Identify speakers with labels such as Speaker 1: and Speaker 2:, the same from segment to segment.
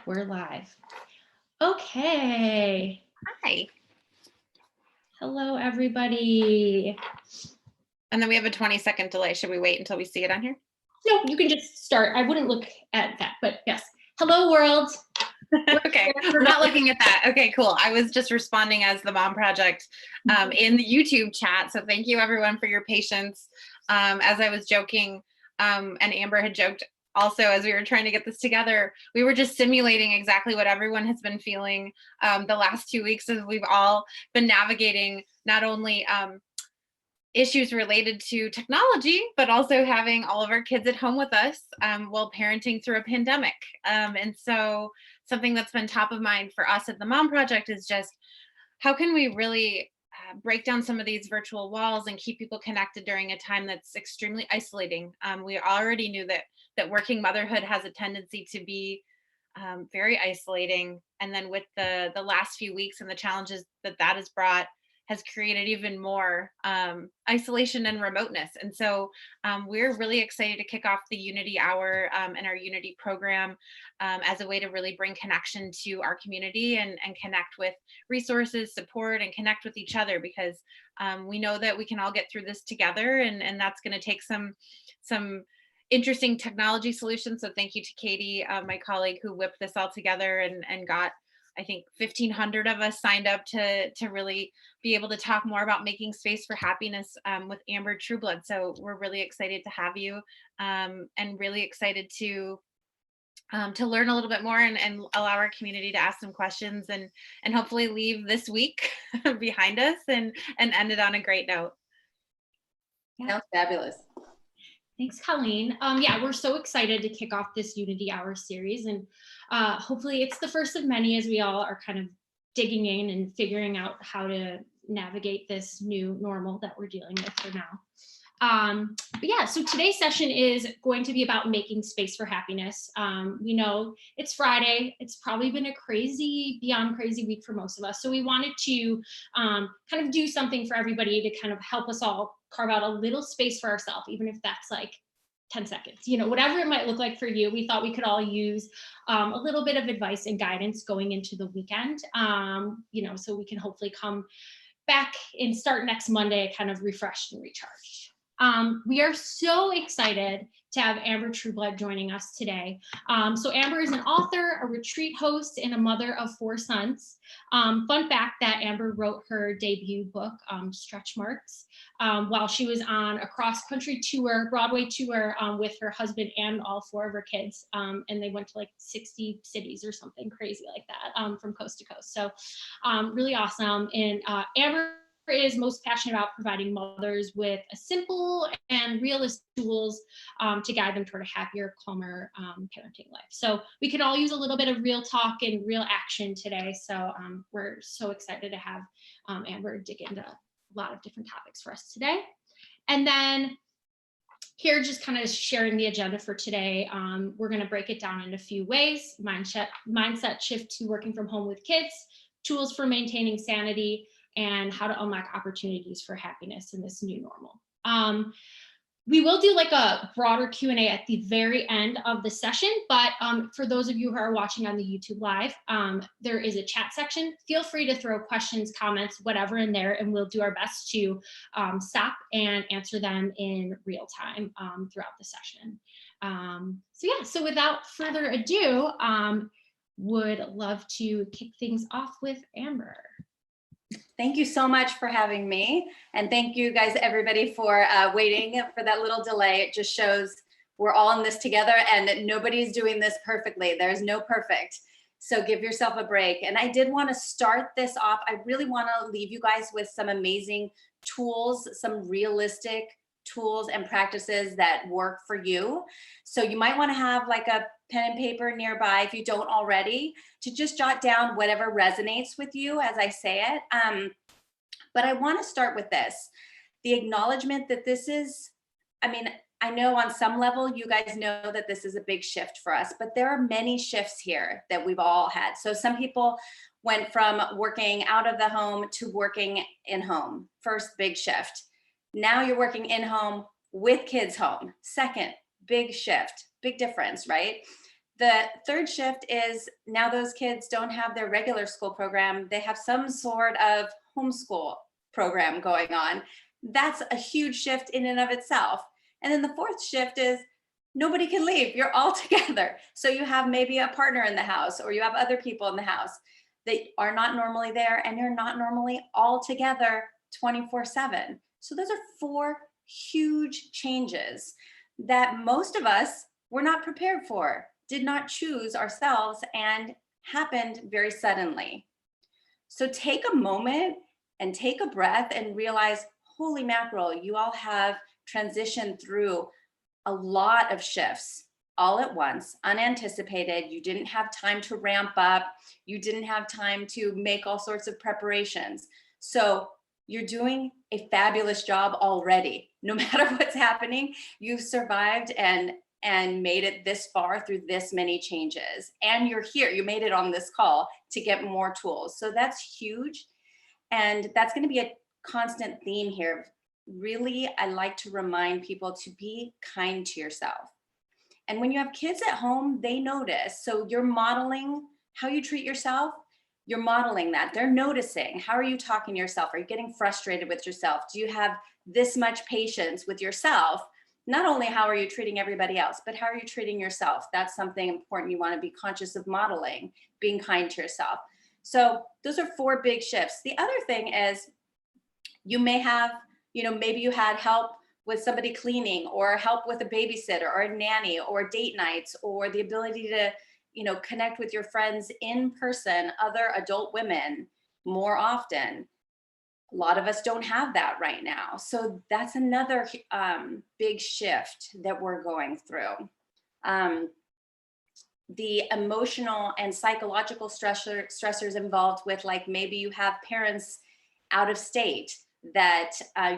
Speaker 1: We're live. Okay.
Speaker 2: Hi.
Speaker 1: Hello, everybody.
Speaker 2: And then we have a 20-second delay. Should we wait until we see it on here?
Speaker 1: No, you can just start. I wouldn't look at that, but yes. Hello, world.
Speaker 2: Okay, we're not looking at that. Okay, cool. I was just responding as the Mom Project in the YouTube chat. So thank you everyone for your patience. As I was joking, and Amber had joked also as we were trying to get this together, we were just simulating exactly what everyone has been feeling the last 2 weeks as we've all been navigating not only issues related to technology, but also having all of our kids at home with us while parenting through a pandemic. And so something that's been top of mind for us at the Mom Project is just how can we really break down some of these virtual walls and keep people connected during a time that's extremely isolating. We already knew that working motherhood has a tendency to be very isolating. And then with the last few weeks and the challenges that has brought, has created even more isolation and remoteness. And so we're really excited to kick off the Unity Hour and our Unity program as a way to really bring connection to our community and connect with resources, support, and connect with each other, because we know that we can all get through this together, and that's going to take some interesting technology solutions. So thank you to Katie, my colleague, who whipped this all together and got, I think, 1,500 of us signed up to really be able to talk more about making space for happiness with Amber Trueblood. So we're really excited to have you and really excited to learn a little bit more and allow our community to ask some questions and hopefully leave this week behind us and end it on a great note.
Speaker 3: Yeah. Sounds fabulous.
Speaker 1: Thanks, Colleen. Yeah, we're so excited to kick off this Unity Hour series, and hopefully it's the first of many as we all are kind of digging in and figuring out how to navigate this new normal that we're dealing with for now. But yeah, so today's session is going to be about making space for happiness. We know it's Friday. It's probably been a crazy, beyond crazy week for most of us. So we wanted to kind of do something for everybody to kind of help us all carve out a little space for ourselves, even if that's like 10 seconds, whatever it might look like for you. We thought we could all use a little bit of advice and guidance going into the weekend, so we can hopefully come back and start next Monday kind of refreshed and recharged. We are so excited to have Amber Trueblood joining us today. So Amber is an author, a retreat host, and a mother of 4 sons. Fun fact that Amber wrote her debut book, Stretch Marks, while she was on a cross-country tour, Broadway tour, with her husband and all 4 of her kids. And they went to like 60 cities or something crazy like that, from coast to coast. So really awesome. And Amber is most passionate about providing mothers with a simple and realistic tools to guide them toward a happier, calmer parenting life. So we can all use a little bit of real talk and real action today. So we're so excited to have Amber dig into a lot of different topics for us today. And then here, just kind of sharing the agenda for today, we're going to break it down in a few ways: mindset shift to working from home with kids, tools for maintaining sanity, and how to unlock opportunities for happiness in this new normal. We will do like a broader Q&A at the very end of the session, but for those of you who are watching on the YouTube Live, there is a chat section. Feel free to throw questions, comments, whatever in there, and we'll do our best to stop and answer them in real time throughout the session. So without further ado, would love to kick things off with Amber.
Speaker 3: Thank you so much for having me. And thank you guys, everybody, for waiting for that little delay. It just shows we're all in this together and nobody's doing this perfectly. There's no perfect. So give yourself a break. And I did want to start this off. I really want to leave you guys with some amazing tools, some realistic tools and practices that work for you. So you might want to have like a pen and paper nearby if you don't already, to just jot down whatever resonates with you as I say it. But I want to start with this, the acknowledgement that this is, I know on some level you guys know that this is a big shift for us, but there are many shifts here that we've all had. So some people went from working out of the home to working in home. First big shift. Now you're working in home with kids home. Second big shift, big difference, right? The third shift is now those kids don't have their regular school program. They have some sort of homeschool program going on. That's a huge shift in and of itself. And then the fourth shift is nobody can leave. You're all together. So you have maybe a partner in the house, or you have other people in the house that are not normally there, and you're not normally all together 24/7. So those are four huge changes that most of us were not prepared for, did not choose ourselves, and happened very suddenly. So take a moment and take a breath and realize, holy mackerel, you all have transitioned through a lot of shifts all at once, unanticipated. You didn't have time to ramp up. You didn't have time to make all sorts of preparations. So you're doing a fabulous job already. No matter what's happening, you've survived and made it this far through this many changes. And you're here, you made it on this call to get more tools. So that's huge. And that's going to be a constant theme here. Really, I like to remind people to be kind to yourself. And when you have kids at home, they notice. So you're modeling how you treat yourself. You're modeling that. They're noticing. How are you talking to yourself? Are you getting frustrated with yourself? Do you have this much patience with yourself? Not only how are you treating everybody else, but how are you treating yourself? That's something important you want to be conscious of modeling, being kind to yourself. So those are four big shifts. The other thing is you may have, maybe you had help with somebody cleaning, or help with a babysitter or a nanny, or date nights, or the ability to connect with your friends in person, other adult women more often. A lot of us don't have that right now. So that's another big shift that we're going through. The emotional and psychological stressors involved with, like, maybe you have parents out of state that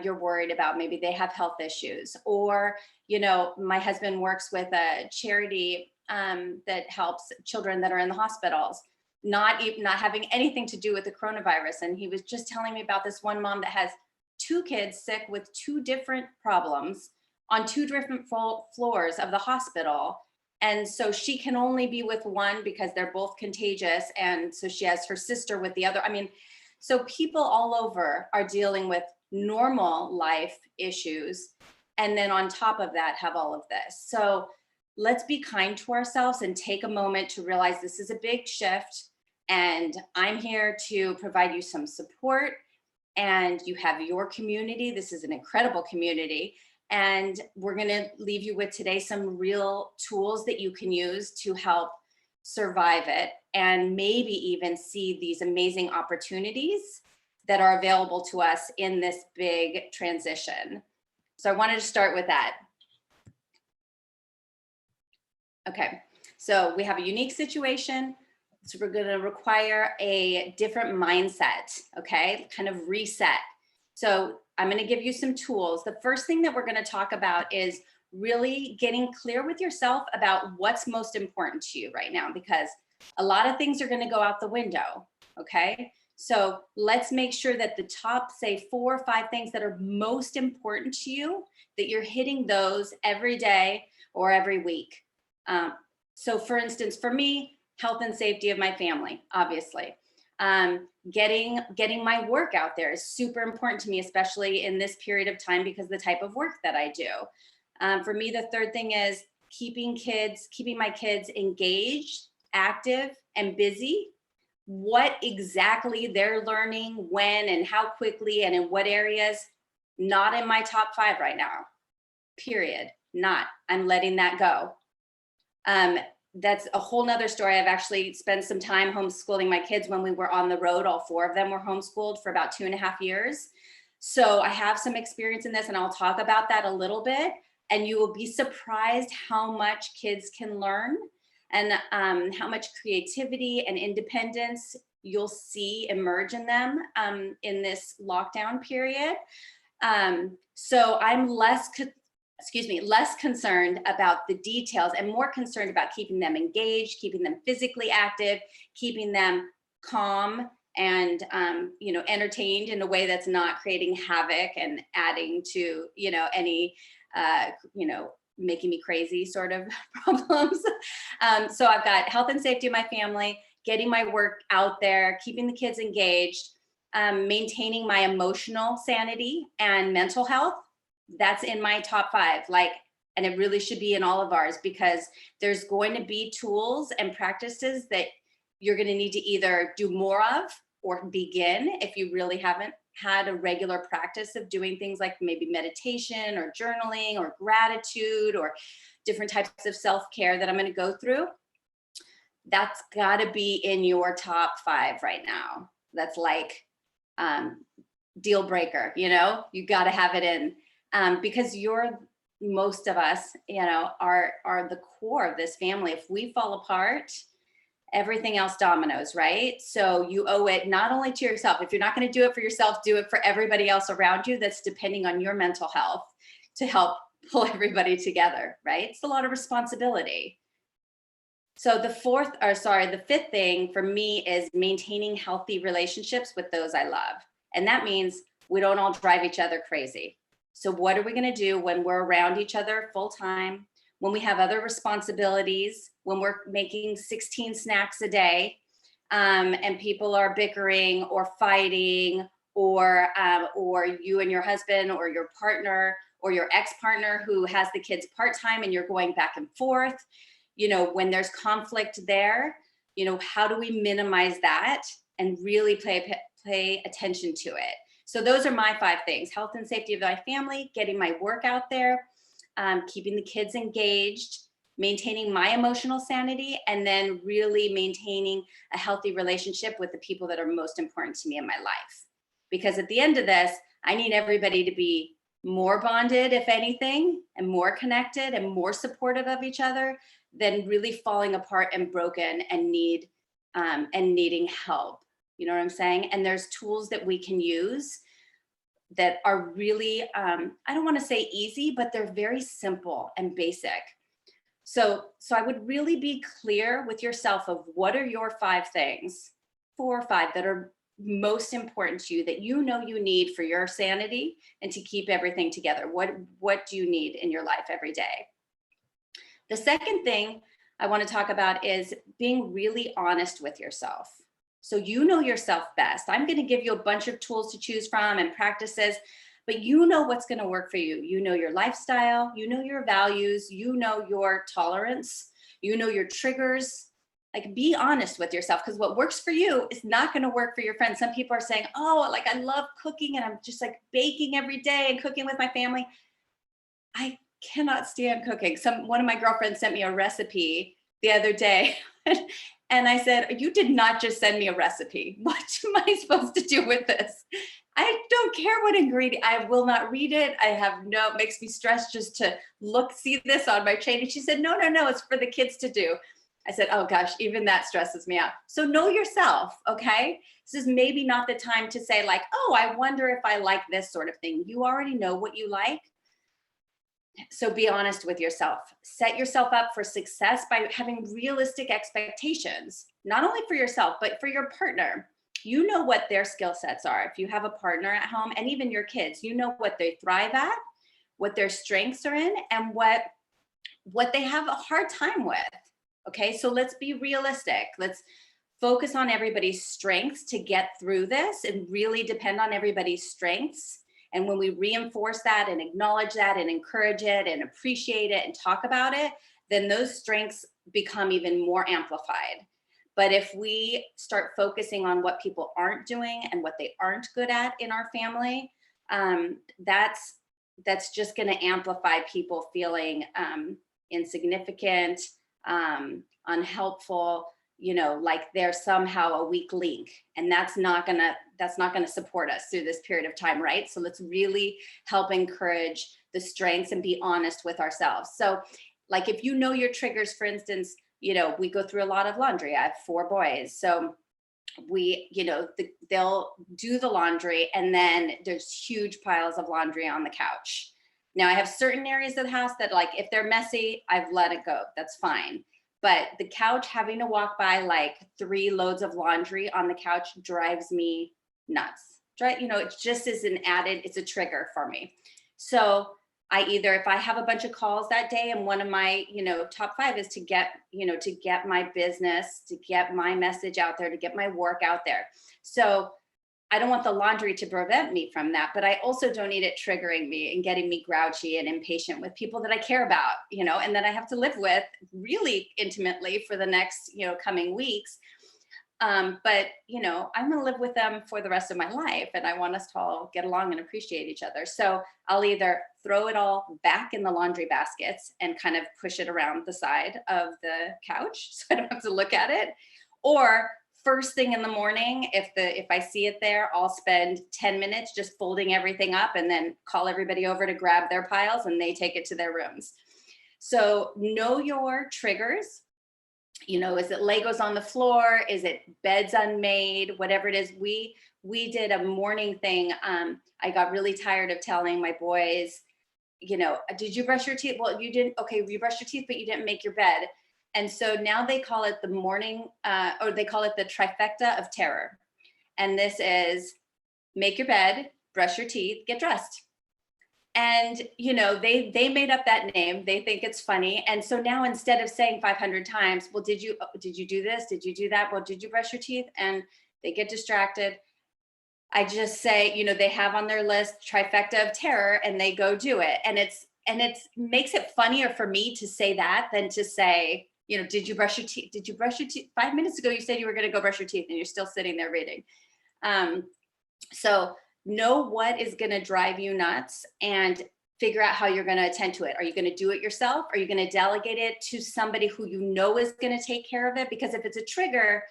Speaker 3: you're worried about. Maybe they have health issues, or, my husband works with a charity that helps children that are in the hospitals, not having anything to do with the coronavirus. And he was just telling me about this one mom that has two kids sick with two different problems on two different floors of the hospital. And so she can only be with one because they're both contagious. And so she has her sister with the other. I mean, so people all over are dealing with normal life issues. And then on top of that, have all of this. So let's be kind to ourselves and take a moment to realize this is a big shift. And I'm here to provide you some support. And you have your community. This is an incredible community. And we're going to leave you with today some real tools that you can use to help survive it, and maybe even see these amazing opportunities that are available to us in this big transition. So I wanted to start with that. Okay, so we have a unique situation. So we're going to require a different mindset, okay? Kind of reset. So I'm going to give you some tools. The first thing that we're going to talk about is really getting clear with yourself about what's most important to you right now, because a lot of things are going to go out the window, okay? So let's make sure that the top, say, 4 or 5 things that are most important to you, that you're hitting those every day or every week. So for instance, for me, health and safety of my family, obviously. Getting my work out there is super important to me, especially in this period of time because of the type of work that I do. For me, the third thing is keeping my kids engaged, active, and busy. What exactly they're learning, when and how quickly and in what areas, not in my top 5 right now, period. Not. I'm letting that go. That's a whole nother story. I've actually spent some time homeschooling my kids when we were on the road. All 4 of them were homeschooled for about 2.5 years. So I have some experience in this, and I'll talk about that a little bit. And you will be surprised how much kids can learn, and how much creativity and independence you'll see emerge in them in this lockdown period. So I'm less concerned about the details and more concerned about keeping them engaged, keeping them physically active, keeping them calm and entertained in a way that's not creating havoc and adding to any making me crazy sort of problems. So I've got health and safety of my family, getting my work out there, keeping the kids engaged, maintaining my emotional sanity and mental health. That's in my top 5. Like, and it really should be in all of ours, because there's going to be tools and practices that you're going to need to either do more of or begin if you really haven't had a regular practice of doing things like maybe meditation or journaling or gratitude or different types of self-care that I'm going to go through. That's got to be in your top 5 right now. That's like deal breaker, you know, you got to have it in, because most of us, you know, are the core of this family. If we fall apart, everything else dominoes, right? So you owe it not only to yourself. If you're not going to do it for yourself, do it for everybody else around you that's depending on your mental health to help pull everybody together, right? It's a lot of responsibility. So the 5th thing for me is maintaining healthy relationships with those I love. And that means we don't all drive each other crazy. So what are we going to do when we're around each other full time, when we have other responsibilities, when we're making 16 snacks a day, and people are bickering or fighting, or you and your husband or your partner or your ex-partner who has the kids part-time and you're going back and forth, you know, when there's conflict there, you know, how do we minimize that and really pay attention to it? So those are my 5 things: health and safety of my family, getting my work out there, keeping the kids engaged, maintaining my emotional sanity, and then really maintaining a healthy relationship with the people that are most important to me in my life. Because at the end of this, I need everybody to be more bonded, if anything, and more connected and more supportive of each other than really falling apart and broken and needing help. You know what I'm saying? And there's tools that we can use that are really, I don't want to say easy, but they're very simple and basic. So I would really be clear with yourself of what are your 5 things, 4 or 5 that are most important to you, that you know you need for your sanity and to keep everything together. What do you need in your life every day? The second thing I want to talk about is being really honest with yourself. So you know yourself best. I'm going to give you a bunch of tools to choose from and practices, but you know what's going to work for you. You know your lifestyle, you know your values, you know your tolerance, you know your triggers. Like, be honest with yourself, because what works for you is not going to work for your friends. Some people are saying, oh, like, I love cooking and I'm just like baking every day and cooking with my family. I cannot stand cooking. One of my girlfriends sent me a recipe the other day. And I said, you did not just send me a recipe. What am I supposed to do with this? I don't care what ingredient. I will not read it. It makes me stressed just to see this on my chain. And she said, no, it's for the kids to do. I said, oh gosh, even that stresses me out. So know yourself, okay? This is maybe not the time to say like, oh, I wonder if I like this sort of thing. You already know what you like. So be honest with yourself. Set yourself up for success by having realistic expectations, not only for yourself, but for your partner. You know what their skill sets are. If you have a partner at home, and even your kids, you know what they thrive at, what their strengths are in, and what they have a hard time with. Okay, so let's be realistic. Let's focus on everybody's strengths to get through this and really depend on everybody's strengths. And when we reinforce that and acknowledge that and encourage it and appreciate it and talk about it, then those strengths become even more amplified. But if we start focusing on what people aren't doing and what they aren't good at in our family, that's just going to amplify people feeling insignificant, unhelpful, you know, like they're somehow a weak link, and that's not gonna support us through this period of time, right? So let's really help encourage the strengths and be honest with ourselves. So like, if you know your triggers, for instance, you know, we go through a lot of laundry. I have 4 boys. So they'll do the laundry and then there's huge piles of laundry on the couch. Now I have certain areas of the house that, like, if they're messy, I've let it go. That's fine. But the couch, having to walk by like 3 loads of laundry on the couch drives me nuts. You know, it just is it's a trigger for me. So either, if I have a bunch of calls that day, and one of my, top 5 is to get my business, to get my message out there, to get my work out there. So I don't want the laundry to prevent me from that, but I also don't need it triggering me and getting me grouchy and impatient with people that I care about, and that I have to live with really intimately for the next, coming weeks. But, I'm going to live with them for the rest of my life, and I want us to all get along and appreciate each other. So I'll either throw it all back in the laundry baskets and kind of push it around the side of the couch so I don't have to look at it, or first thing in the morning, if I see it there, I'll spend 10 minutes just folding everything up and then call everybody over to grab their piles, and they take it to their rooms. So know your triggers. Is it Legos on the floor? Is it beds unmade? Whatever it is, we did a morning thing. I got really tired of telling my boys, did you brush your teeth? Well, you didn't. Okay, you brushed your teeth, but you didn't make your bed. And so now they call it the morning, or they call it the Trifecta of Terror. And this is make your bed, brush your teeth, get dressed. And, they made up that name. They think it's funny. And so now, instead of saying 500 times, well, did you do this? Did you do that? Well, did you brush your teeth? And they get distracted. I just say, they have on their list Trifecta of Terror, and they go do it. And it makes it funnier for me to say that than to say, did you brush your teeth? Did you brush your teeth? 5 minutes ago, you said you were going to go brush your teeth, and you're still sitting there reading. So know what is going to drive you nuts and figure out how you're going to attend to it. Are you going to do it yourself? Are you going to delegate it to somebody who is going to take care of it? Because if it's a trigger,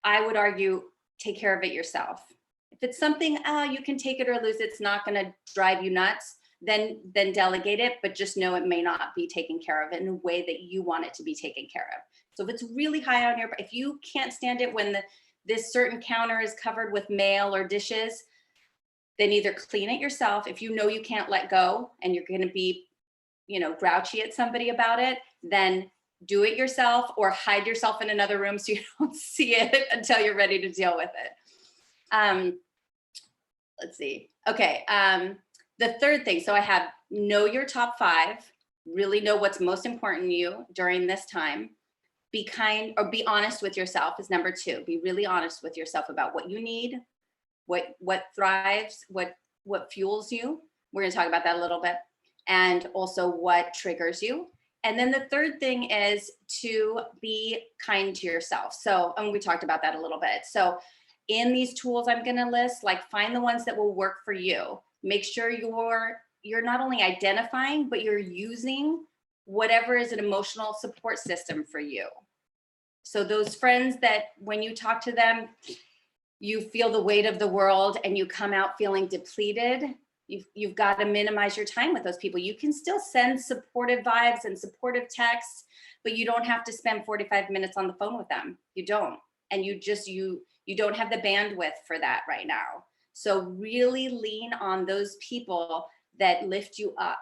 Speaker 3: I would argue take care of it yourself. If it's something, you can take it or lose it, it's not going to drive you nuts, then delegate it, but just know it may not be taken care of in a way that you want it to be taken care of. So if it's really high on if you can't stand it when this certain counter is covered with mail or dishes, then either clean it yourself. If you can't let go and you're going to be, grouchy at somebody about it, then do it yourself, or hide yourself in another room so you don't see it until you're ready to deal with it. Let's see. Okay. The third thing, so I have know your top 5, really know what's most important to you during this time. Be kind, or be honest with yourself is number 2. Be really honest with yourself about what you need, what thrives, what fuels you. We're going to talk about that a little bit, and also what triggers you. And then the third thing is to be kind to yourself. So, and we talked about that a little bit. So in these tools I'm going to list, find the ones that will work for you. Make sure you're not only identifying, but you're using whatever is an emotional support system for you. So those friends that when you talk to them, you feel the weight of the world and you come out feeling depleted, you've got to minimize your time with those people. You can still send supportive vibes and supportive texts, but you don't have to spend 45 minutes on the phone with them. You don't. And you don't have the bandwidth for that right now. So really lean on those people that lift you up,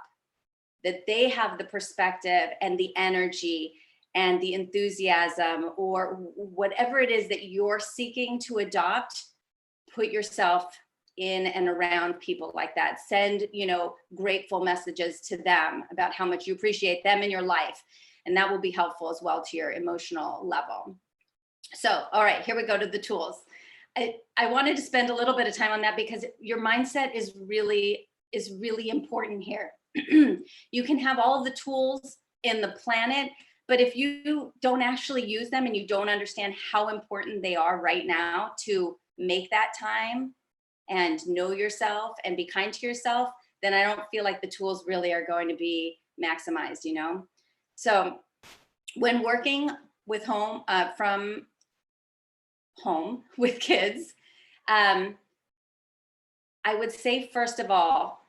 Speaker 3: that they have the perspective and the energy and the enthusiasm, or whatever it is that you're seeking to adopt. Put yourself in and around people like that. Send, grateful messages to them about how much you appreciate them in your life. And that will be helpful as well to your emotional level. So, all right, here we go to the tools. I wanted to spend a little bit of time on that because your mindset is really important here. You can have all of the tools in the planet, but if you don't actually use them and you don't understand how important they are right now to make that time and know yourself and be kind to yourself, then I don't feel like the tools really are going to be maximized, So when working with from home with kids, I would say, first of all,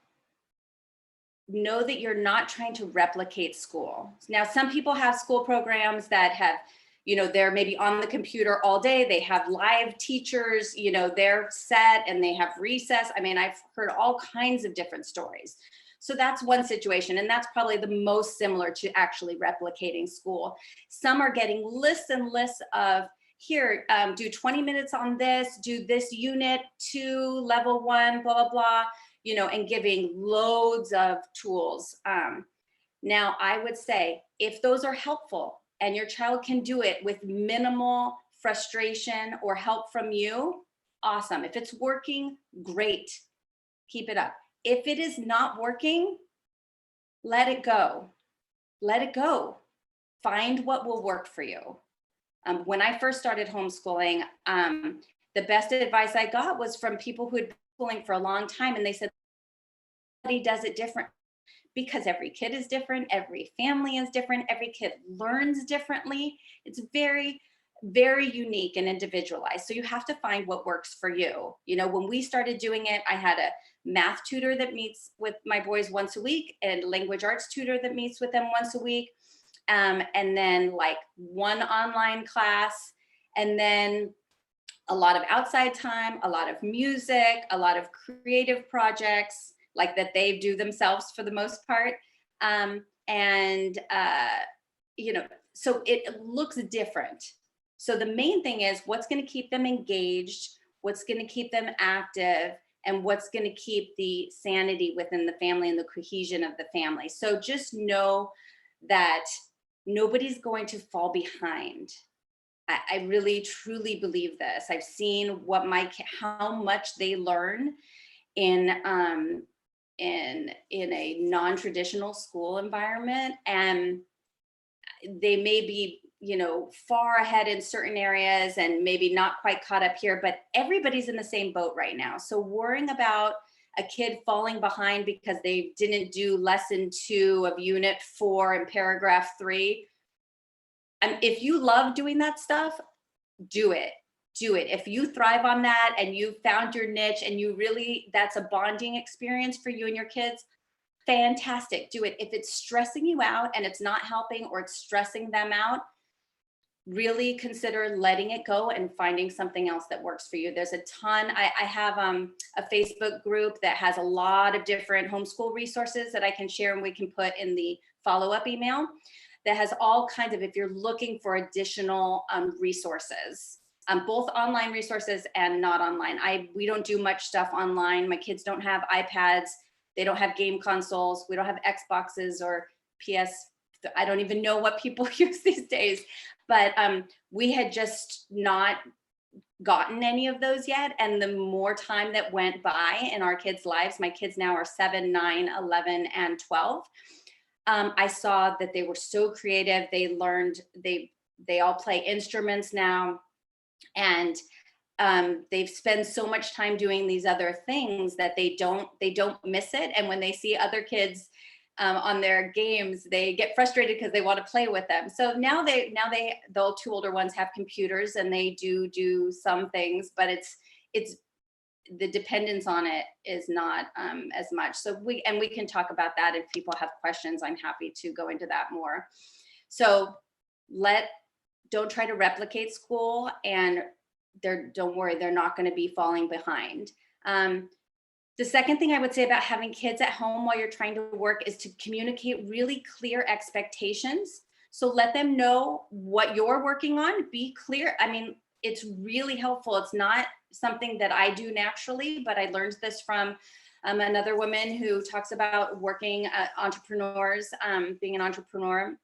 Speaker 3: know that you're not trying to replicate school. Now, some people have school programs that have, they're maybe on the computer all day. They have live teachers, they're set and they have recess. I mean, I've heard all kinds of different stories. So that's one situation. And that's probably the most similar to actually replicating school. Some are getting lists and lists of, here, do 20 minutes on this, do this unit 2, level 1, blah, blah, blah. you know, and giving loads of tools. Now, I would say if those are helpful and your child can do it with minimal frustration or help from you, awesome. If it's working, great. Keep it up. If it is not working, let it go. Let it go. Find what will work for you. When I first started homeschooling, the best advice I got was from people who had been schooling for a long time, and they said, everybody does it different because every kid is different, every family is different, every kid learns differently. It's very, very unique and individualized. So you have to find what works for you. You know, when we started doing it, I had a math tutor that meets with my boys once a week and language arts tutor that meets with them once a week. And then like one online class, and then a lot of outside time, a lot of music, a lot of creative projects like that they do themselves for the most part. You know, so it looks different. So the main thing is what's going to keep them engaged, what's going to keep them active, and what's going to keep the sanity within the family and the cohesion of the family. So just know that nobody's going to fall behind. I really truly believe this. I've seen what how much they learn in a non-traditional school environment, and they may be, you know, far ahead in certain areas and maybe not quite caught up here, but everybody's in the same boat right now. So worrying about a kid falling behind because they didn't do lesson 2 of unit 4 and paragraph 3. And if you love doing that stuff, do it. Do it. If you thrive on that and you found your niche and you really, that's a bonding experience for you and your kids, fantastic. Do it. If it's stressing you out and it's not helping or it's stressing them out, really consider letting it go and finding something else that works for you. There's a ton. I have a Facebook group that has a lot of different homeschool resources that I can share and we can put in the follow-up email that has all kinds of, if you're looking for additional resources, both online resources and not online. We don't do much stuff online. My kids don't have iPads. They don't have game consoles. We don't have Xboxes or PS. I don't even know what people use these days, but we had just not gotten any of those yet. And the more time that went by in our kids' lives, my kids now are 7, 9, 11, and 12. I saw that they were so creative. They learned, they all play instruments now. And they've spent so much time doing these other things that they don't miss it. And when they see other kids on their games, they get frustrated because they want to play with them. So now the 2 older ones have computers and they do some things, but it's the dependence on it is not as much. So we can talk about that if people have questions. I'm happy to go into that more. So don't try to replicate school, and don't worry, they're not going to be falling behind. The second thing I would say about having kids at home while you're trying to work is to communicate really clear expectations. So let them know what you're working on, be clear. I mean, it's really helpful. It's not something that I do naturally, but I learned this from another woman who talks about working entrepreneurs, being an entrepreneur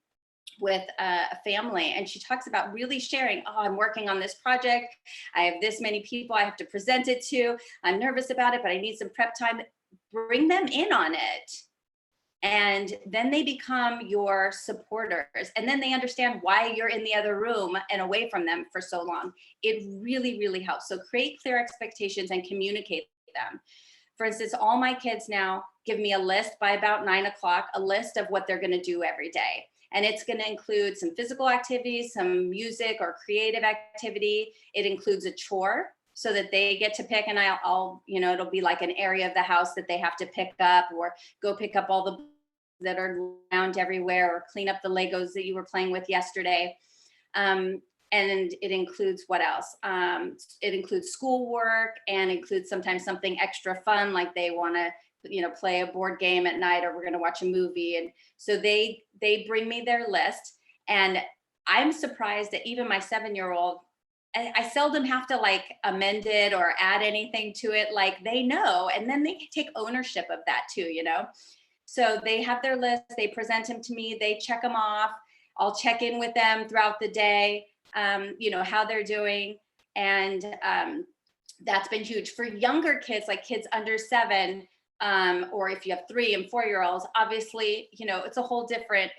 Speaker 3: with a family. And she talks about really sharing, oh, I'm working on this project. I have this many people I have to present it to. I'm nervous about it, but I need some prep time. Bring them in on it. And then they become your supporters. And then they understand why you're in the other room and away from them for so long. It really, really helps. So create clear expectations and communicate them. For instance, all my kids now give me a list by about 9 o'clock, a list of what they're going to do every day. And it's going to include some physical activities, some music or creative activity. It includes a chore so that they get to pick, and I'll, you know, it'll be like an area of the house that they have to pick up, or go pick up all the that are around everywhere, or clean up the Legos that you were playing with yesterday. And it includes what else? It includes schoolwork, and includes sometimes something extra fun, like they want to, you know, play a board game at night, or we're going to watch a movie. And so they bring me their list, and I'm surprised that even my 7-year-old I seldom have to like amend it or add anything to it. Like they know, and then they take ownership of that too, you know? So they have their list, they present them to me, they check them off. I'll check in with them throughout the day, you know, how they're doing. And that's been huge. For younger kids, like kids under 7, or if you have 3 and 4-year-olds, obviously, you know, it's a whole different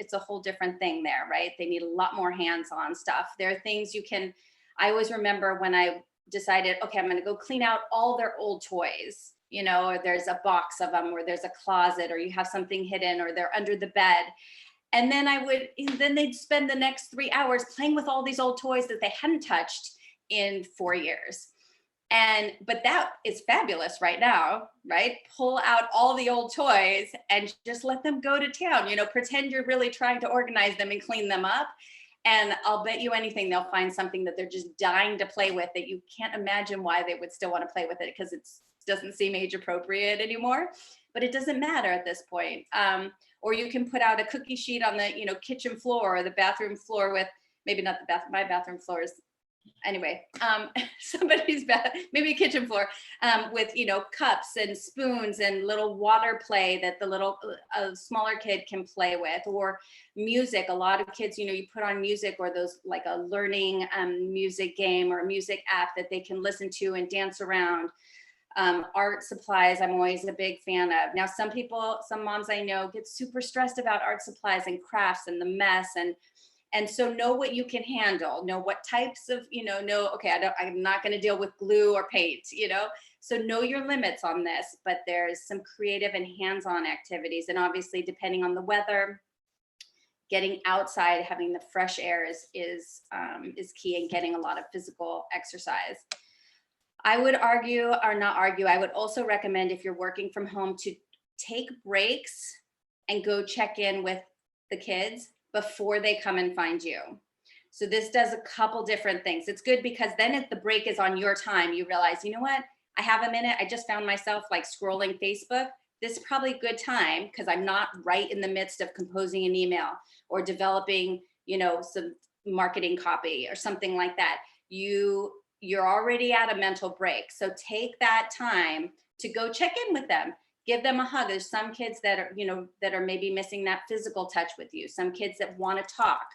Speaker 3: thing there, right? They need a lot more hands-on stuff. There are things you can, I always remember when I decided, okay, I'm gonna go clean out all their old toys, you know, or there's a box of them, or there's a closet, or you have something hidden, or they're under the bed. And then they'd spend the next 3 hours playing with all these old toys that they hadn't touched in 4 years. But that is fabulous right now, right? Pull out all the old toys and just let them go to town, you know, pretend you're really trying to organize them and clean them up. And I'll bet you anything, they'll find something that they're just dying to play with that you can't imagine why they would still want to play with it, because it doesn't seem age appropriate anymore, but it doesn't matter at this point. Or you can put out a cookie sheet on the, you know, kitchen floor or the bathroom floor with, maybe not the bathroom, my bathroom floor is, anyway, somebody's maybe a kitchen floor, with, you know, cups and spoons and little water play that a smaller kid can play with, or music. A lot of kids, you know, you put on music, or those like a learning music game or a music app that they can listen to and dance around. Art supplies, I'm always a big fan of. Now, some moms I know get super stressed about art supplies and crafts and the mess, and so know what you can handle, know what types of, you know, okay, I'm not going to deal with glue or paint, you know, so know your limits on this. But there's some creative and hands-on activities, and obviously depending on the weather, getting outside, having the fresh air is key, and getting a lot of physical exercise. I would I would also recommend, if you're working from home, to take breaks and go check in with the kids before they come and find you. So this does a couple different things. It's good because then if the break is on your time, you realize, you know what, I have a minute. I just found myself like scrolling Facebook. This is probably a good time because I'm not right in the midst of composing an email or developing, you know, some marketing copy or something like that. You're already at a mental break. So take that time to go check in with them. Give them a hug. There's some kids that are, you know, that are maybe missing that physical touch with you. Some kids that want to talk.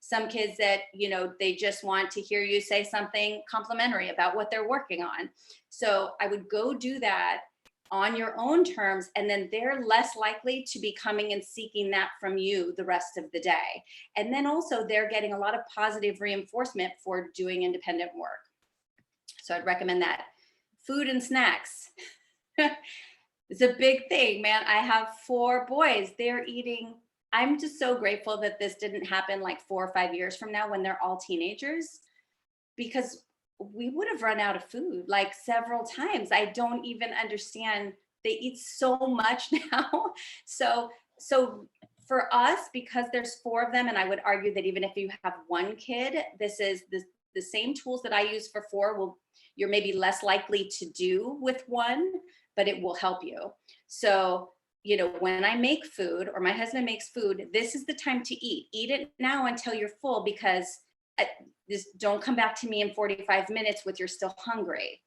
Speaker 3: Some kids that, you know, they just want to hear you say something complimentary about what they're working on. So I would go do that on your own terms, and then they're less likely to be coming and seeking that from you the rest of the day. And then also they're getting a lot of positive reinforcement for doing independent work. So I'd recommend that. Food and snacks. It's a big thing, man. I have 4 boys. They're eating. I'm just so grateful that this didn't happen like 4 or 5 years from now when they're all teenagers, because we would have run out of food like several times. I don't even understand. They eat so much now. So for us, because there's 4 of them, and I would argue that even if you have 1 kid, this is the same tools that I use for 4 you're maybe less likely to do with 1, but it will help you. So, you know, when I make food or my husband makes food, this is the time to eat. Eat it now until you're full, because don't come back to me in 45 minutes with you're still hungry.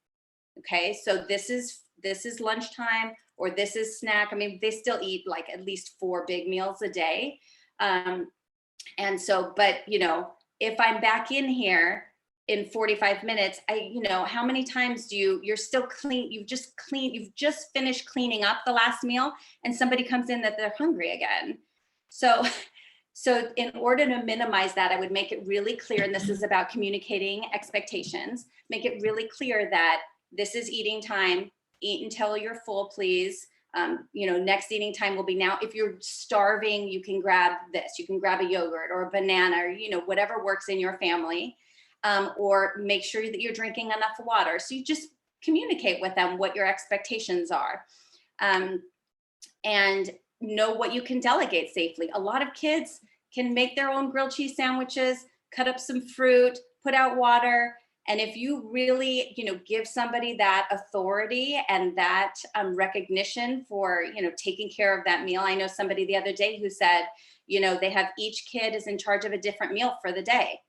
Speaker 3: Okay, so this is lunchtime, or this is snack. I mean, they still eat like at least 4 big meals a day. And so, but you know, if I'm back in here in 45 minutes, you know, how many times you're still clean, you've just finished cleaning up the last meal, and somebody comes in that they're hungry again. So in order to minimize that, I would make it really clear, and this is about communicating expectations, make it really clear that this is eating time, eat until you're full, please. You know, next eating time will be now. If you're starving, you can grab this, you can grab a yogurt or a banana, or, you know, whatever works in your family. Or make sure that you're drinking enough water. So you just communicate with them what your expectations are, and know what you can delegate safely. A lot of kids can make their own grilled cheese sandwiches, cut up some fruit, put out water. And if you really, you know, give somebody that authority and that recognition for, you know, taking care of that meal. I know somebody the other day who said, you know, they have each kid is in charge of a different meal for the day.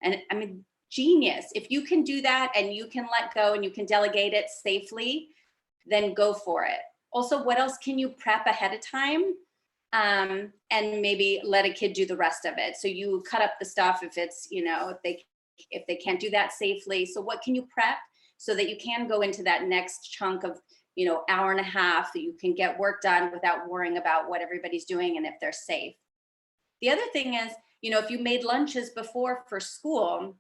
Speaker 3: And I mean, genius. If you can do that and you can let go and you can delegate it safely, then go for it. Also, what else can you prep ahead of time? And maybe let a kid do the rest of it. So you cut up the stuff if it's, you know, if they can't do that safely. So what can you prep so that you can go into that next chunk of, you know, hour and a half that you can get work done without worrying about what everybody's doing and if they're safe. The other thing is, you know, if you made lunches before for school,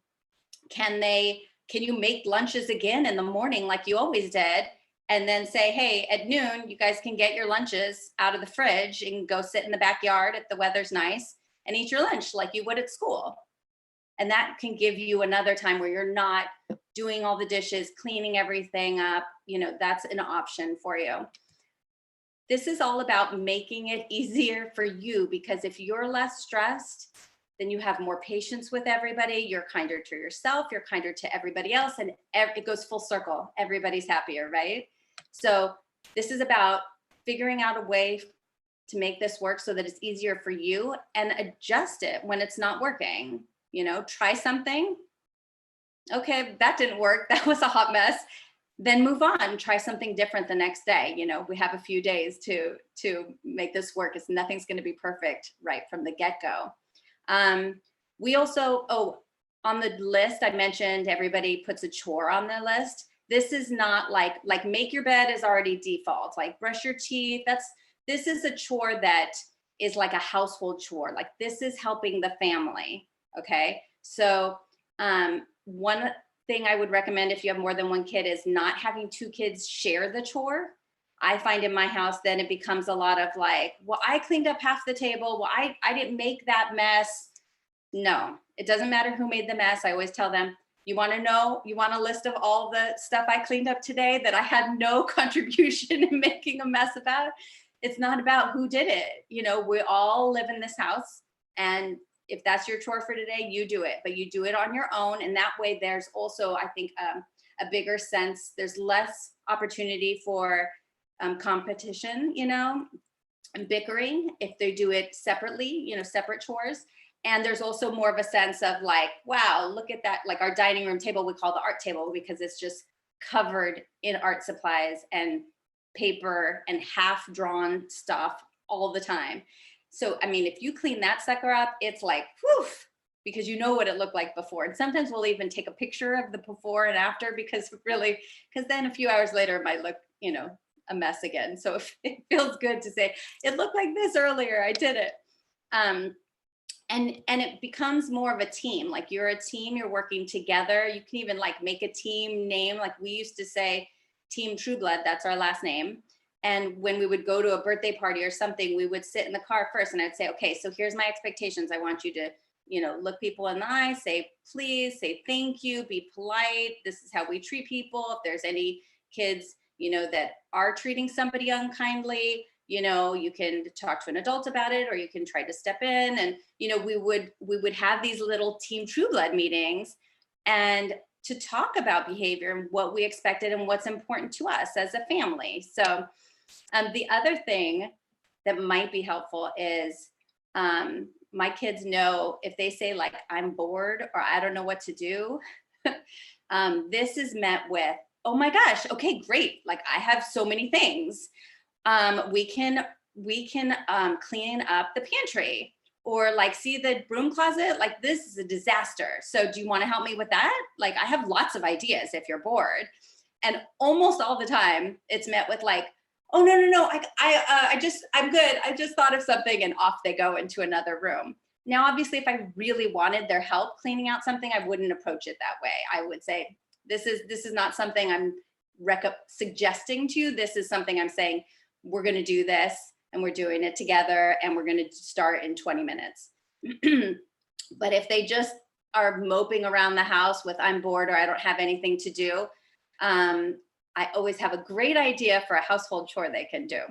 Speaker 3: can you make lunches again in the morning like you always did? And then say, hey, at noon, you guys can get your lunches out of the fridge and go sit in the backyard if the weather's nice and eat your lunch like you would at school. And that can give you another time where you're not doing all the dishes, cleaning everything up. You know, that's an option for you. This is all about making it easier for you, because if you're less stressed, then you have more patience with everybody. You're kinder to yourself, you're kinder to everybody else, and it goes full circle. Everybody's happier, right? So this is about figuring out a way to make this work so that it's easier for you, and adjust it when it's not working. You know, try something. Okay, that didn't work. That was a hot mess. Then move on, try something different the next day. You know, we have a few days to make this work. Nothing's going to be perfect right from the get-go. We also, on the list, I mentioned everybody puts a chore on their list. This is not like make your bed is already default, like brush your teeth. This is a chore that is like a household chore. Like this is helping the family. Okay. So, one thing I would recommend if you have more than one kid is not having two kids share the chore. I find in my house, then it becomes a lot of like, well, I cleaned up half the table. Well, I didn't make that mess. No, it doesn't matter who made the mess. I always tell them, you want to know, you want a list of all the stuff I cleaned up today that I had no contribution in making a mess about? It's not about who did it. You know, we all live in this house, and if that's your chore for today, you do it, but you do it on your own. And that way there's also, I think, a bigger sense, there's less opportunity for competition, you know, and bickering if they do it separately, you know, separate chores. And there's also more of a sense of like, wow, look at that. Like our dining room table, we call the art table because it's just covered in art supplies and paper and half drawn stuff all the time. So, I mean, if you clean that sucker up, it's like, whew, because you know what it looked like before. And sometimes we'll even take a picture of the before and after, because then a few hours later it might look, you know, a mess again. So it feels good to say, it looked like this earlier, I did it. And it becomes more of a team. Like you're a team, you're working together. You can even like make a team name. Like we used to say Team Trueblood, that's our last name. And when we would go to a birthday party or something, we would sit in the car first and I'd say, okay, so here's my expectations. I want you to, you know, look people in the eye, say, please, say, thank you, be polite. This is how we treat people. If there's any kids, you know, that are treating somebody unkindly, you know, you can talk to an adult about it, or you can try to step in. And, you know, we would have these little Team Trueblood meetings and to talk about behavior and what we expected and what's important to us as a family. So the other thing that might be helpful is my kids know if they say like, I'm bored or I don't know what to do, this is met with, oh my gosh, okay, great. Like I have so many things. We can clean up the pantry, or like, see the broom closet, like this is a disaster. So do you want to help me with that? Like I have lots of ideas if you're bored. And almost all the time it's met with like, oh, no, I'm good. I just thought of something, and off they go into another room. Now, obviously, if I really wanted their help cleaning out something, I wouldn't approach it that way. I would say, this is not something I'm suggesting to you. This is something I'm saying, we're going to do this, and we're doing it together, and we're going to start in 20 minutes. But if they just are moping around the house with, I'm bored or I don't have anything to do, I always have a great idea for a household chore they can do.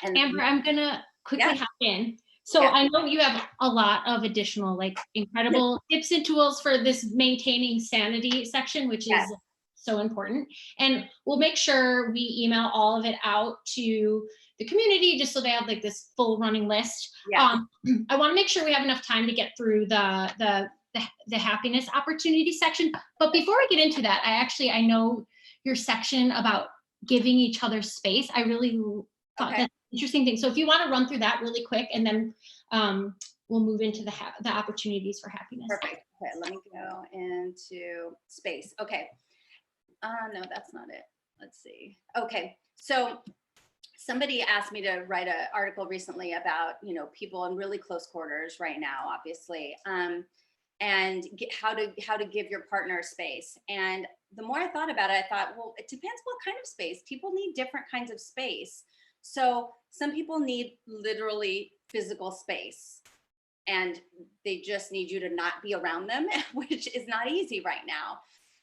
Speaker 3: And
Speaker 1: Amber, I'm gonna quickly hop in. So I know you have a lot of additional like incredible tips and tools for this maintaining sanity section, which is so important. And we'll make sure we email all of it out to the community just so they have like this full running list. I want to make sure we have enough time to get through the the happiness opportunity section. But before we get into that, I know your section about giving each other space. I really thought that's an interesting thing. So if you want to run through that really quick, and then we'll move into the opportunities for happiness.
Speaker 3: Perfect. Okay, let me go into space. Okay. No, that's not it. Let's see. Okay, so somebody asked me to write an article recently about, people in really close quarters right now, obviously, and how to give your partner space. And the more I thought about it, I thought, well, it depends what kind of space. People need different kinds of space. So some people need literally physical space, and they just need you to not be around them, which is not easy right now.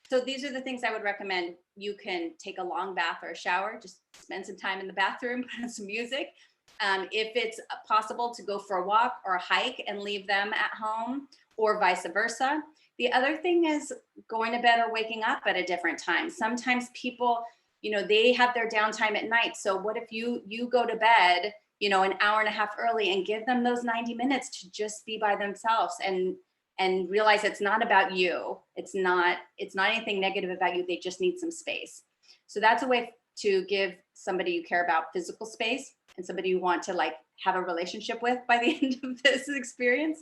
Speaker 3: So these are the things I would recommend. You can take a long bath or a shower, just spend some time in the bathroom, put on some music. If it's possible to go for a walk or a hike and leave them at home, or vice versa. The other thing is going to bed or waking up at a different time. Sometimes people, they have their downtime at night. So what if you go to bed, an hour and a half early, and give them those 90 minutes to just be by themselves and realize it's not about you. It's not anything negative about you. They just need some space. So that's a way to give somebody you care about physical space, and somebody you want to have a relationship with by the end of this experience.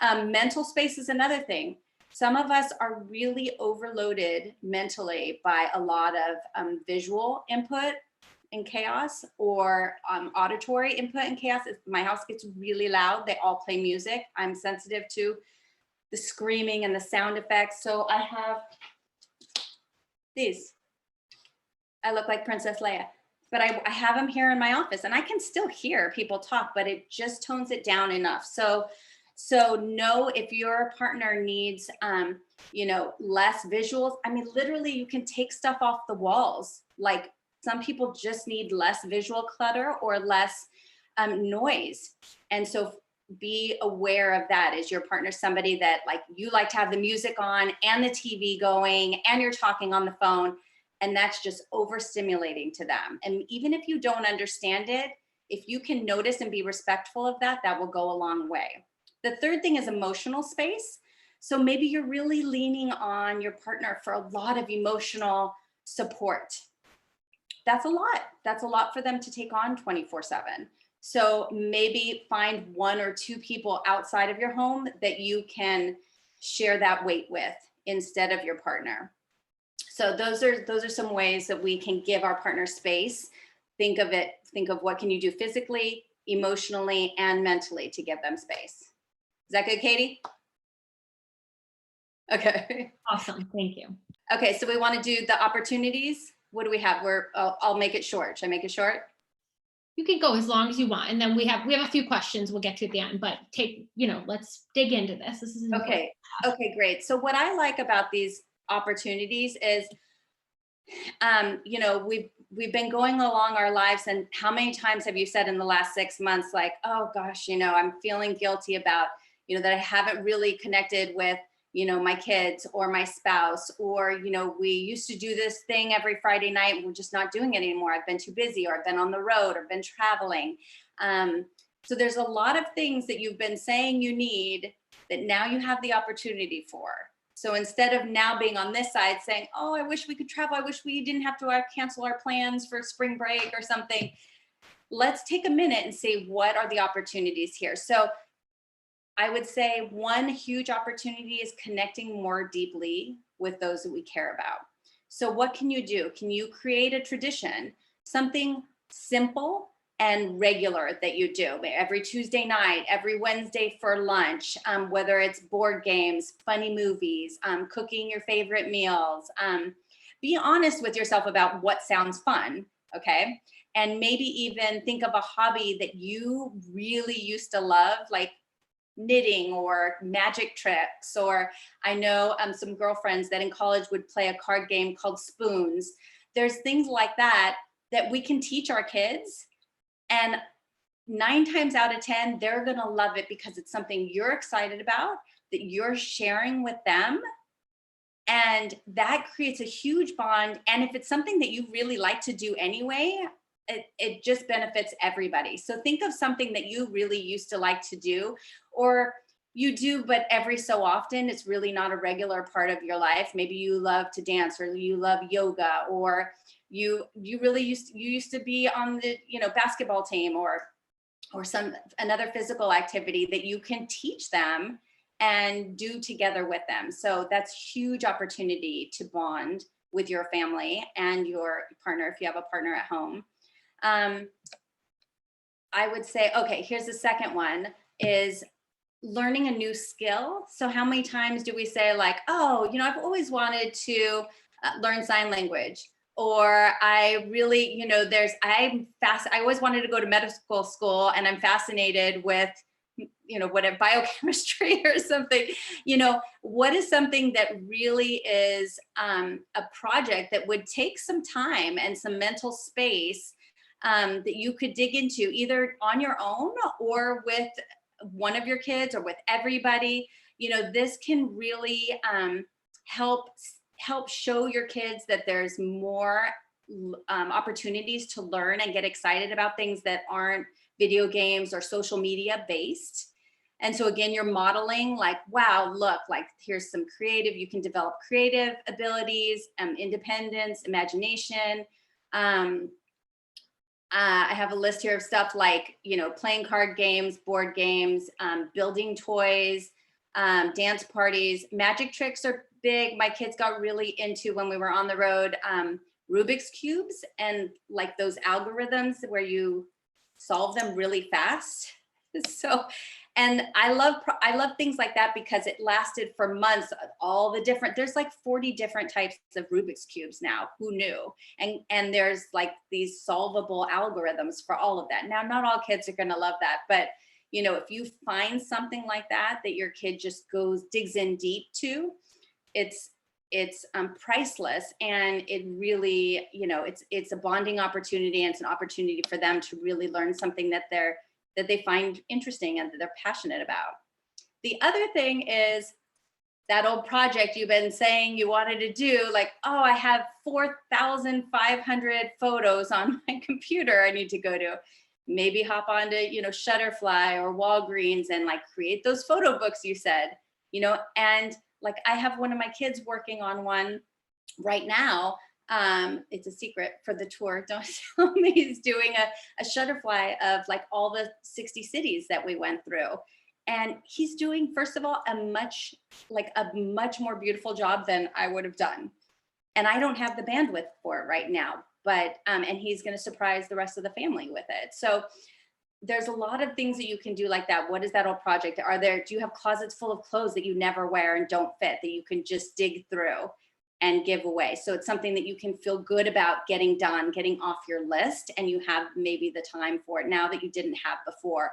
Speaker 3: Mental space is another thing. Some of us are really overloaded mentally by a lot of visual input and chaos, or auditory input and chaos. If my house gets really loud, they all play music. I'm sensitive to the screaming and the sound effects. So I have these. I look like Princess Leia, but I have them here in my office, and I can still hear people talk, but it just tones it down enough. So know if your partner needs, less visuals. I mean, literally you can take stuff off the walls. Like, some people just need less visual clutter or less noise. And so be aware of that. Is your partner somebody that you like to have the music on and the TV going and you're talking on the phone, and that's just overstimulating to them? And even if you don't understand it, if you can notice and be respectful of that, that will go a long way. The third thing is emotional space. So maybe you're really leaning on your partner for a lot of emotional support. That's a lot. That's a lot for them to take on 24/7. So maybe find one or two people outside of your home that you can share that weight with instead of your partner. So those are some ways that we can give our partner space. Think of what can you do physically, emotionally, and mentally to give them space. Is that good, Katie? Okay.
Speaker 1: Awesome. Thank you.
Speaker 3: Okay, so we want to do the opportunities. What do we have? I'll make it short. Should I make it short?
Speaker 1: You can go as long as you want, and then we have a few questions we'll get to at the end. But let's dig into this. This is
Speaker 3: okay. Okay, great. So what I like about these opportunities is, we've been going along our lives, and how many times have you said in the last 6 months, oh gosh, I'm feeling guilty about, that I haven't really connected with, my kids or my spouse, or, we used to do this thing every Friday night. We're just not doing it anymore. I've been too busy, or I've been on the road, or been traveling. So there's a lot of things that you've been saying you need that now you have the opportunity for. So instead of now being on this side saying, oh, I wish we could travel, I wish we didn't have to cancel our plans for spring break or something, let's take a minute and say, what are the opportunities here? So I would say one huge opportunity is connecting more deeply with those that we care about. So what can you do? Can you create a tradition, something simple and regular that you do every Tuesday night, every Wednesday for lunch, whether it's board games, funny movies, cooking your favorite meals. Be honest with yourself about what sounds fun, okay? And maybe even think of a hobby that you really used to love, like knitting or magic tricks. Or I know some girlfriends that in college would play a card game called Spoons. There's things like that we can teach our kids. And 9 times out of 10, they're going to love it because it's something you're excited about, that you're sharing with them. And that creates a huge bond. And if it's something that you really like to do anyway, it just benefits everybody. So think of something that you really used to like to do, or You do, but every so often, it's really not a regular part of your life. Maybe you love to dance, or you love yoga, or you really used to be on the, you know, basketball team, or some another physical activity that you can teach them and do together with them. So that's huge opportunity to bond with your family and your partner if you have a partner at home. I would say, okay, here's the second one, is learning a new skill. So how many times do we say like, oh, you know, I've always wanted to learn sign language, or I really, you know, I always wanted to go to medical school, and I'm fascinated with, you know, what, biochemistry or something. You know, what is something that really is a project that would take some time and some mental space that you could dig into, either on your own or with one of your kids or with everybody. You know, this can really help show your kids that there's more opportunities to learn and get excited about things that aren't video games or social media based. And so again, you're modeling like, wow, look, like here's some creative, you can develop creative abilities, independence, imagination. I have a list here of stuff like, you know, playing card games, board games, building toys, dance parties. Magic tricks are big. My kids got really into, when we were on the road, Rubik's Cubes, and like those algorithms where you solve them really fast. So, and I love things like that because it lasted for months. All the different, there's like 40 different types of Rubik's Cubes now. Who knew? And there's like these solvable algorithms for all of that. Now, not all kids are going to love that, but you know, if you find something like that your kid just digs in deep to, it's priceless, and it really, you know, it's a bonding opportunity, and it's an opportunity for them to really learn something that they find interesting and that they're passionate about. The other thing is that old project you've been saying you wanted to do, like, oh, I have 4,500 photos on my computer I need to go to. Maybe hop onto, you know, Shutterfly or Walgreens and like create those photo books you said, you know. And like, I have one of my kids working on one right now. It's a secret for the tour, don't tell me. He's doing a Shutterfly of like all the 60 cities that we went through. And he's doing, first of all, a much more beautiful job than I would have done. And I don't have the bandwidth for it right now, but, and he's going to surprise the rest of the family with it. So there's a lot of things that you can do like that. What is that old project? Do you have closets full of clothes that you never wear and don't fit, that you can just dig through and give away? So it's something that you can feel good about getting done, getting off your list, and you have maybe the time for it now that you didn't have before.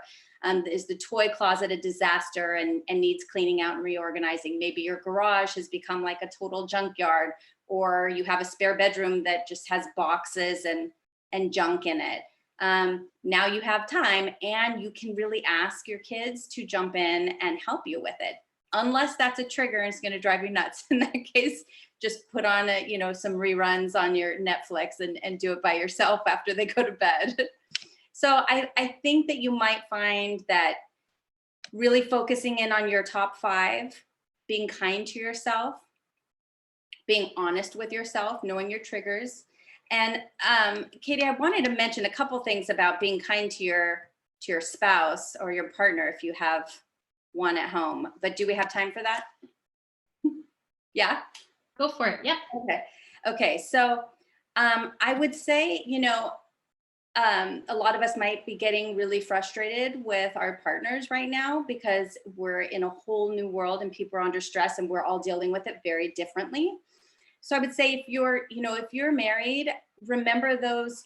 Speaker 3: Is the toy closet a disaster and needs cleaning out and reorganizing? Maybe your garage has become like a total junkyard, or you have a spare bedroom that just has boxes and junk in it. Now you have time, and you can really ask your kids to jump in and help you with it. Unless that's a trigger and it's going to drive you nuts. In that case, just put on some reruns on your Netflix and do it by yourself after they go to bed. So I think that you might find that really focusing in on your top 5, being kind to yourself, being honest with yourself, knowing your triggers. And Katie, I wanted to mention a couple things about being kind to your spouse or your partner if you have one at home. But do we have time for that? Yeah?
Speaker 1: Go for it. Yeah.
Speaker 3: Okay. So I would say, a lot of us might be getting really frustrated with our partners right now because we're in a whole new world and people are under stress and we're all dealing with it very differently. So I would say if you're married, remember those,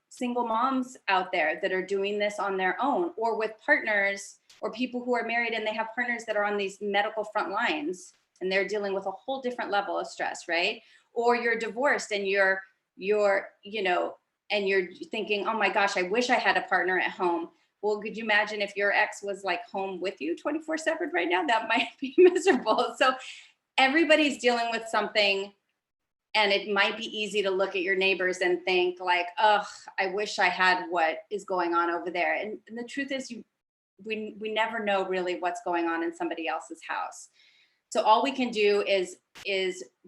Speaker 3: single moms out there that are doing this on their own, or with partners or people who are married and they have partners that are on these medical front lines and they're dealing with a whole different level of stress, right? Or you're divorced and you're thinking, oh my gosh, I wish I had a partner at home. Well, could you imagine if your ex was like home with you 24/7 right now? That might be miserable. So everybody's dealing with something, and it might be easy to look at your neighbors and think like, oh, I wish I had what is going on over there. And the truth is we never know really what's going on in somebody else's house. So all we can do is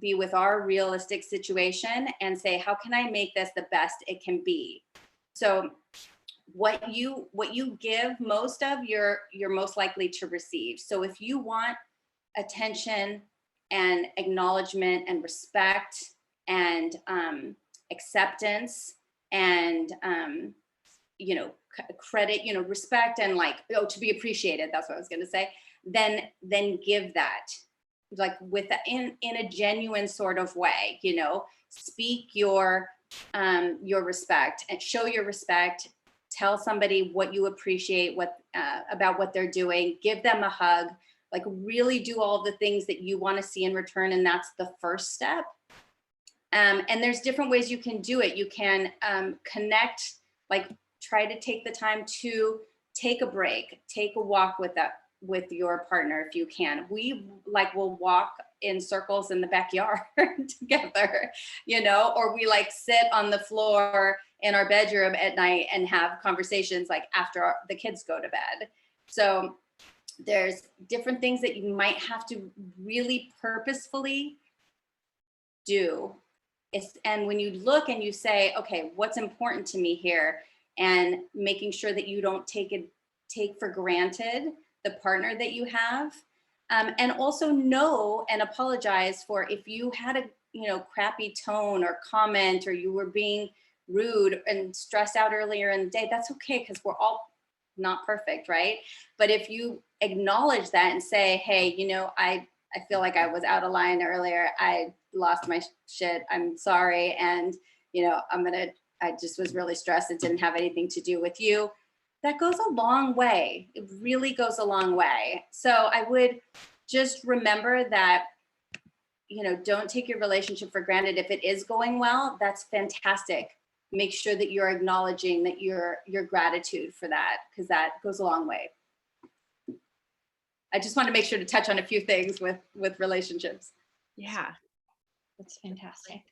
Speaker 3: be with our realistic situation and say, how can I make this the best it can be? So what you give most of, you're most likely to receive. So if you want attention and acknowledgement and respect and acceptance and credit, respect and like, to be appreciated, that's what I was going to say, then give that, like in a genuine sort of way, speak your respect and show your respect. Tell somebody what you appreciate, about what they're doing, give them a hug, like really do all the things that you want to see in return. And that's the first step. And there's different ways you can do it. You can connect, like try to take the time to take a break, take a walk with your partner if you can. We will walk in circles in the backyard together, or we sit on the floor in our bedroom at night and have conversations after the kids go to bed. So there's different things that you might have to really purposefully do. And when you look and you say, okay, what's important to me here, and making sure that you don't take for granted the partner that you have, and also know and apologize for if you had a crappy tone or comment, or you were being rude and stressed out earlier in the day. That's okay, because we're all not perfect, right? But if you acknowledge that and say, hey, I feel like I was out of line earlier, I lost my shit, I'm sorry, and I just was really stressed, it didn't have anything to do with you. That goes a long way. It really goes a long way. So I would just remember that, don't take your relationship for granted. If it is going well, that's fantastic. Make sure that you're acknowledging that your gratitude for that, because that goes a long way. I just want to make sure to touch on a few things with relationships.
Speaker 2: Yeah,
Speaker 1: that's fantastic.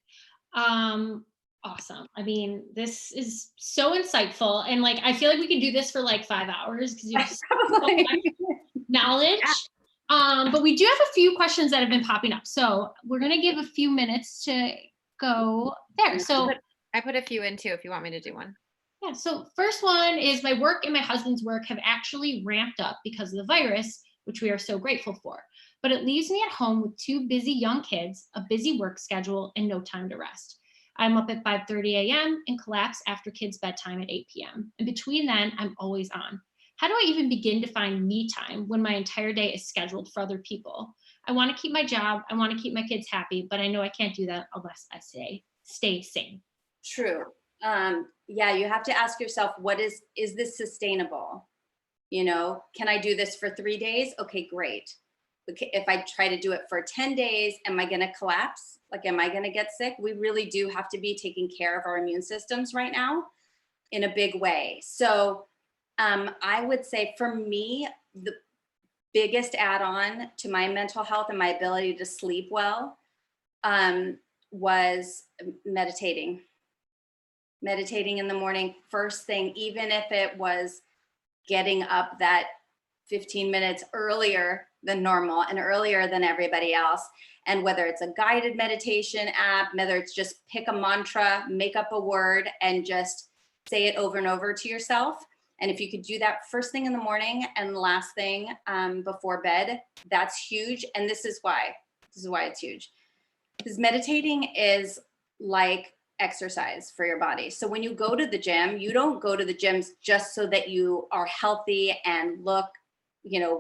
Speaker 1: Awesome. I mean, this is so insightful, and I feel like we could do this for 5 hours because you have so much knowledge. Yeah. But we do have a few questions that have been popping up, so we're gonna give a few minutes to go there. So
Speaker 2: I put a few in too, if you want me to do one.
Speaker 1: Yeah. So first one is, my work and my husband's work have actually ramped up because of the virus, which we are so grateful for. But it leaves me at home with 2 busy young kids, a busy work schedule, and no time to rest. I'm up at 5:30 a.m. and collapse after kids' bedtime at 8 p.m. And between then, I'm always on. How do I even begin to find me time when my entire day is scheduled for other people? I want to keep my job. I want to keep my kids happy, but I know I can't do that unless I stay sane.
Speaker 3: True. Yeah, you have to ask yourself, is this sustainable? Can I do this for 3 days? Okay, great. If I try to do it for 10 days, am I going to collapse? Am I going to get sick? We really do have to be taking care of our immune systems right now in a big way. So I would say for me, the biggest add-on to my mental health and my ability to sleep well was meditating in the morning, first thing, even if it was getting up that 15 minutes earlier than normal and earlier than everybody else. And whether it's a guided meditation app, whether it's just pick a mantra, make up a word, and just say it over and over to yourself. And if you could do that first thing in the morning and last thing before bed, that's huge. And this is why it's huge. Because meditating is like exercise for your body. So when you go to the gym, you don't go to the gyms just so that you are healthy and look,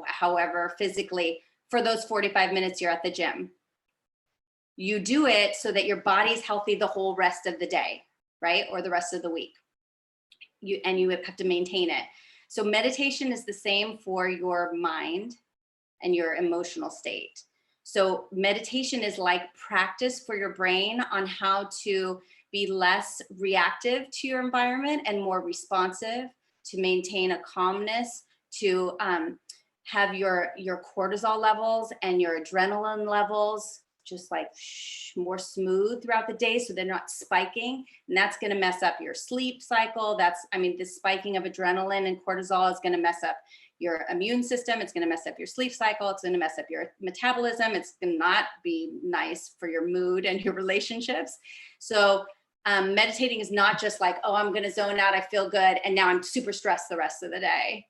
Speaker 3: however, physically for those 45 minutes you're at the gym. You do it so that your body's healthy the whole rest of the day, right? Or the rest of the week. You have to maintain it. So meditation is the same for your mind and your emotional state. So meditation is like practice for your brain on how to be less reactive to your environment and more responsive, to maintain a calmness, to have your cortisol levels and your adrenaline levels just more smooth throughout the day, so they're not spiking. And that's going to mess up your sleep cycle. The spiking of adrenaline and cortisol is going to mess up your immune system. It's going to mess up your sleep cycle. It's going to mess up your metabolism. It's going to not be nice for your mood and your relationships. So meditating is not just like, oh, I'm going to zone out, I feel good, and now I'm super stressed the rest of the day.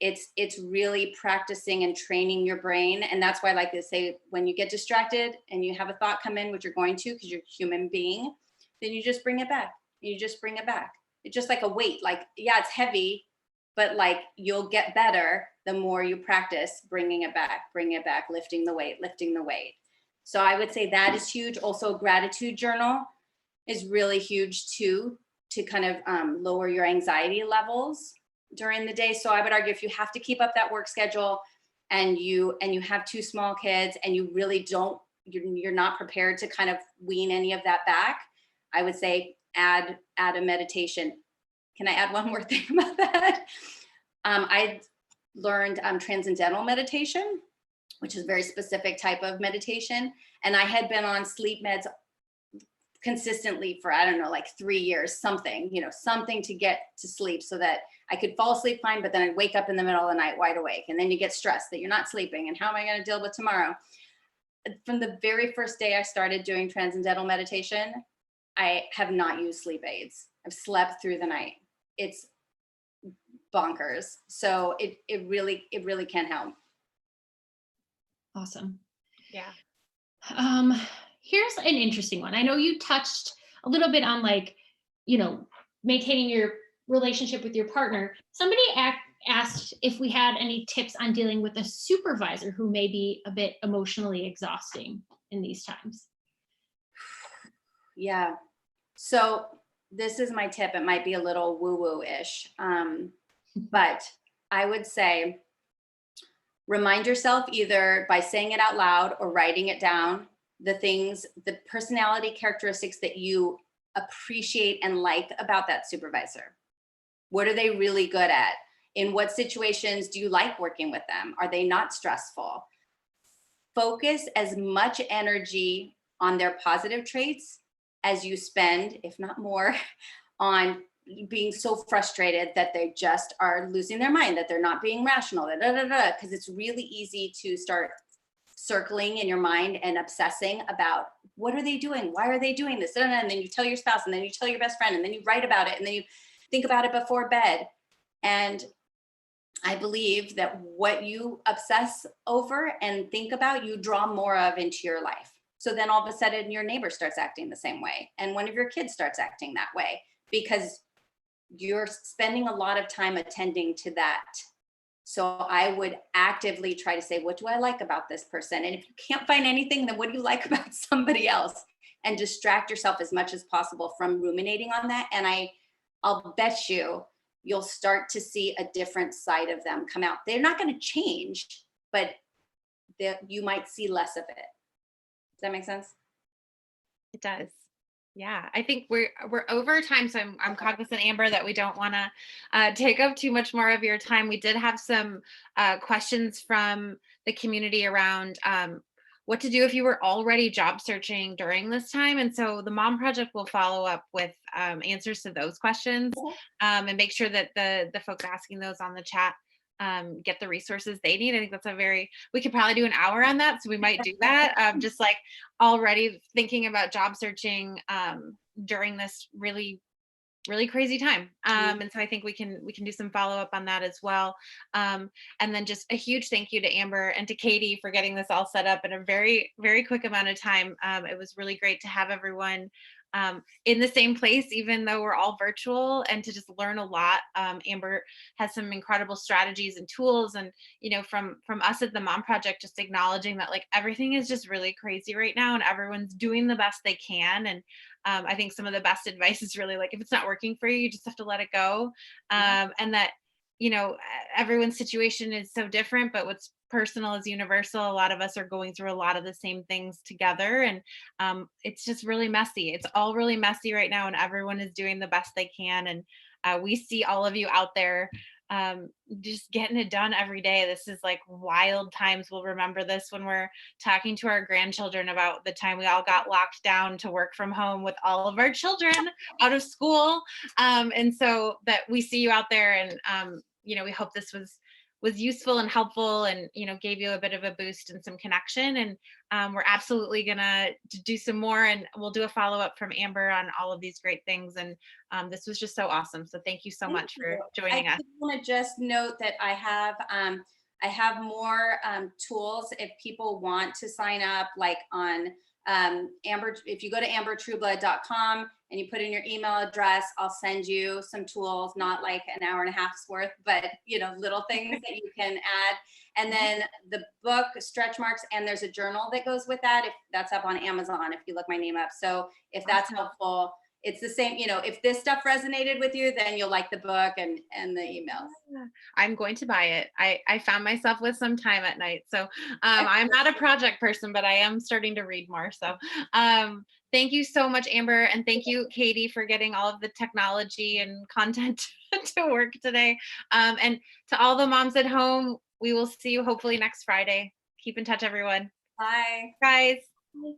Speaker 3: It's really practicing and training your brain. And that's why I like to say, when you get distracted and you have a thought come in, which you're going to, because you're a human being, then you just bring it back. You just bring it back. It's just like a weight. Like, yeah, it's heavy, but like you'll get better the more you practice bringing it back, lifting the weight. So I would say that is huge. Also, a gratitude journal is really huge too, to kind of lower your anxiety levels during the day. So I would argue, if you have to keep up that work schedule and you have 2 small kids and you really don't, you're not prepared to kind of wean any of that back, I would say add a meditation. Can I add one more thing about that? I learned Transcendental Meditation, which is a very specific type of meditation. And I had been on sleep meds consistently for, I don't know, like 3 years, something to get to sleep so that I could fall asleep fine, but then I'd wake up in the middle of the night wide awake. And then you get stressed that you're not sleeping. And how am I going to deal with tomorrow? From the very first day I started doing Transcendental Meditation, I have not used sleep aids. I've slept through the night. It's bonkers. So it really can help.
Speaker 1: Awesome.
Speaker 2: Yeah.
Speaker 1: Here's an interesting one. I know you touched a little bit on, like, maintaining your relationship with your partner. Somebody asked if we had any tips on dealing with a supervisor who may be a bit emotionally exhausting in these times.
Speaker 3: Yeah. So this is my tip. It might be a little woo-woo-ish, but I would say remind yourself, either by saying it out loud or writing it down, the personality characteristics that you appreciate and like about that supervisor. What are they really good at? In what situations do you like working with them? Are they not stressful? Focus as much energy on their positive traits as you spend, if not more, on being so frustrated that they just are losing their mind, that they're not being rational, because it's really easy to start circling in your mind and obsessing about, what are they doing? Why are they doing this? And then you tell your spouse, and then you tell your best friend, and then you write about it, and then you think about it before bed. And I believe that what you obsess over and think about, you draw more of into your life. So then all of a sudden your neighbor starts acting the same way, and one of your kids starts acting that way, because you're spending a lot of time attending to that. So I would actively try to say, what do I like about this person? And if you can't find anything, then what do you like about somebody else? And distract yourself as much as possible from ruminating on that. And I'll bet you'll start to see a different side of them come out. They're not going to change, but you might see less of it. Does that make sense?
Speaker 2: It does. Yeah, I think we're over time, so I'm cognizant, Amber, that we don't want to take up too much more of your time. We did have some questions from the community around what to do if you were already job searching during this time, and so the Mom Project will follow up with answers to those questions and make sure that the folks asking those on the chat get the resources they need. I think that's we could probably do an hour on that. So we might do that. Just like already thinking about job searching during this really, really crazy time. And so I think we can do some follow up on that as well. And then just a huge thank you to Amber and to Katie for getting this all set up in a very, very quick amount of time. It was really great to have everyone in the same place, even though we're all virtual, and to just learn a lot. Amber has some incredible strategies and tools, and from us at the Mom Project, just acknowledging that like everything is just really crazy right now, and everyone's doing the best they can. And I think some of the best advice is really like, if it's not working for you, you just have to let it go. And that everyone's situation is so different, but what's personal is universal. A lot of us are going through a lot of the same things together, and it's just really messy. It's all really messy right now, and everyone is doing the best they can. And we see all of you out there just getting it done every day. This is like wild times. We'll remember this when we're talking to our grandchildren about the time we all got locked down to work from home with all of our children out of school. And so that we see you out there, and we hope this was was useful and helpful, and gave you a bit of a boost and some connection. And we're absolutely gonna do some more, and we'll do a follow-up from Amber on all of these great things. And this was just so awesome. So thank you so much for joining us.
Speaker 3: I want to just note that I have more tools if people want to sign up, like on Amber. If you go to ambertrueblood.com and you put in your email address, I'll send you some tools, not like an hour and a half's worth, but little things that you can add. And then the book, Stretch Marks, and there's a journal that goes with that. If that's up on Amazon, if you look my name up. So if that's helpful, it's the same, if this stuff resonated with you, then you'll like the book and the emails.
Speaker 2: I'm going to buy it. I found myself with some time at night. So I'm not a project person, but I am starting to read more. So thank you so much, Amber. And thank you, Katie, for getting all of the technology and content to work today. And to all the moms at home, we will see you hopefully next Friday. Keep in touch, everyone.
Speaker 3: Bye.
Speaker 2: Guys.
Speaker 1: Bye.